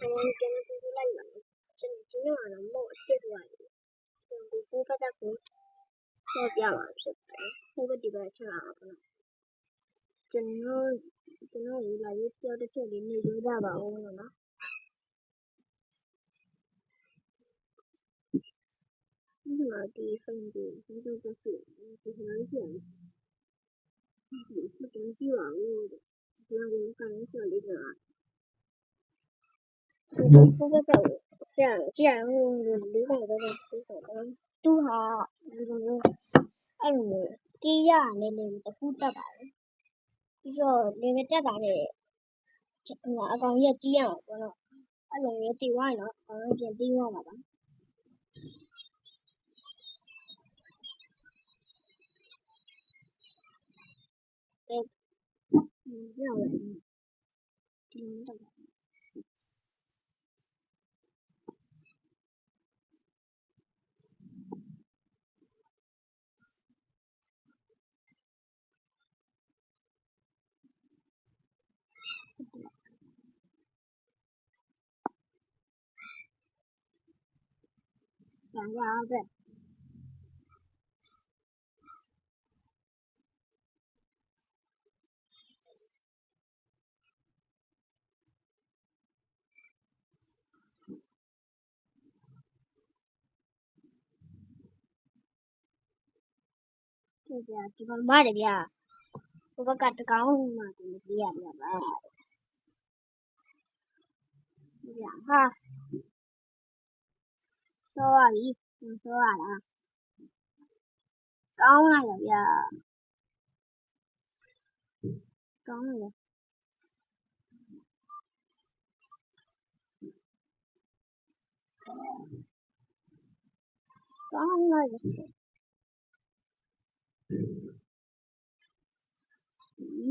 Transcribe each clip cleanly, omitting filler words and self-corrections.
Anh cái nó đi lại mà chân chính là nó một cái loại cái phố phát ra phố sao biểu mà sẽ phải không có đi vào chơi nào cả chân nó là cái tiêu để chơi đến nơi ra bảo nó nhưng mà đi phân thì chúng tôi có chuyện thì nói chuyện không có gì vào luôn là cũng cần phải đi ra cái phố phát ra这样离开的都好အဲ့လိုတေးရနေနေတခုတက်ပါတယ်ပြီးတော့နေမတက်တာနဲ့အကောင်ကြီးကြီးရအောင်ပေါ့နော်အဲ့လိုမျိုးတည်သွားရင်တော့အကောင်ကြီးပြန်ပြီးသွားမှာပါရောက်လာဒီလိုတက်တာ讲一下啊对这边ဒီကောင်မတယ်ဗျာဟိုဘက်ကတကောင်မှသူမပြေးရဗျာဗျာဟာစောရပြီစောရလားကောင်းလိုက်ရဗျာကောင်းလိုက်ကောင်းလိုက်ဒီ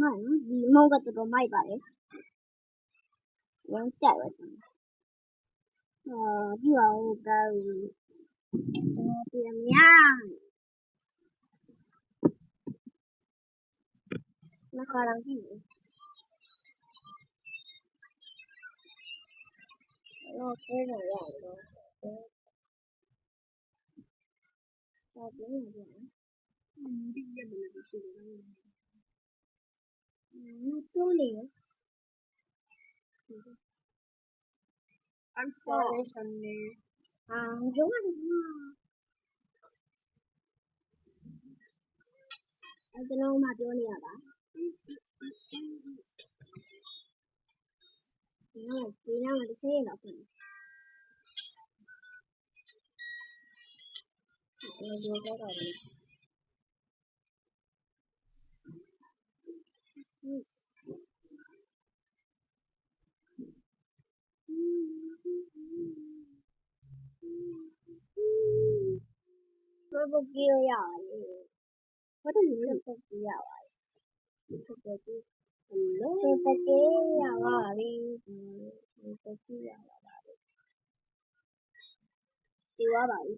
မောင်ကတော်တော်မိုက်ပါလေရမ်းကြိုက်ပါပြပါဦးကားပြန်များနှခါတော့ကြည့်တော့ခဲနေရတယ်တော့ပြင်းနေတယ်ဒီရမလို့ရှိတယ်တိုးနေI'm sorry Sunny ရုံးရတယ်အဲ့ကျွန်တော်မှပြောနေရတာဒီနောက်တစ်ချက်ရတော့ပြန်ပြောတော့တယ်ဘယ်လိုကြည့်ရလဲဘာလို့လဲပုံကြည့်ရပါလဲပုံကြည့်ရပါပြီပုံကြည့်ရပါပြီဒီဝါပါပြီ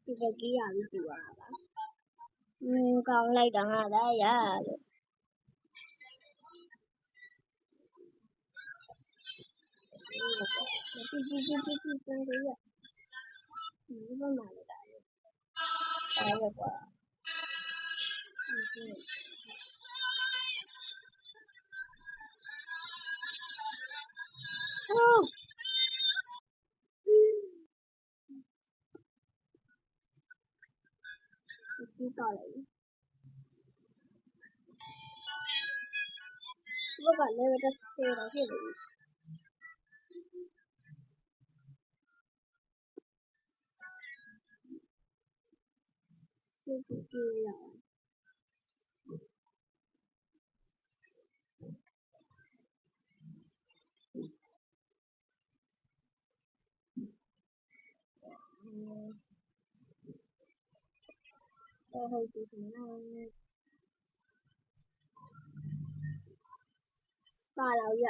ဒီပုံကြည့်ရပြီဒီဝါပါကောင်းလိုက်တာငါသားရလို့ကြည့်ပုံကြည့်ရဒီဘက်မှာလည်းအဲ့ဒါကွာဒီတော့လေဘက်ကလည်းတက်ချေတော့ဖြစ်နေပြီကြည့်ရအောင်ဟုတ်ပြီပါတော့ရ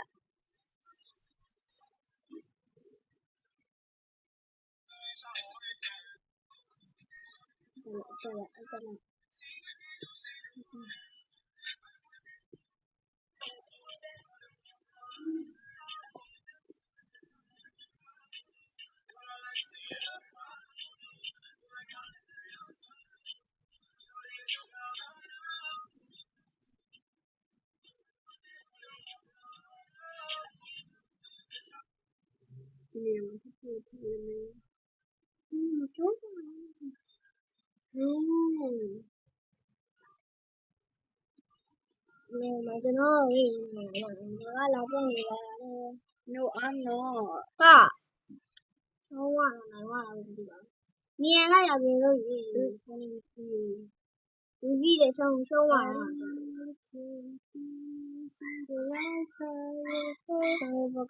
အဲ့ ဒီနေရာမှာဖြစ်နေမပြောပါဘူးမကျွန်တော်လာပွင့်နေလာတယ် No I'm not ဟာတော့ဝါနိုင်ဝါလာမသိပါဘူးမြင်လိုက်ရပြင်လို့ဒီပြီးတဲ့ဆုံးဝါလာဘက်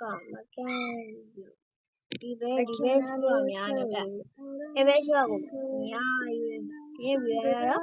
ကမကန်းဒီဘဲရှိပါများနေတာအဲဘဲရှိပါကိုများရွေးရတော့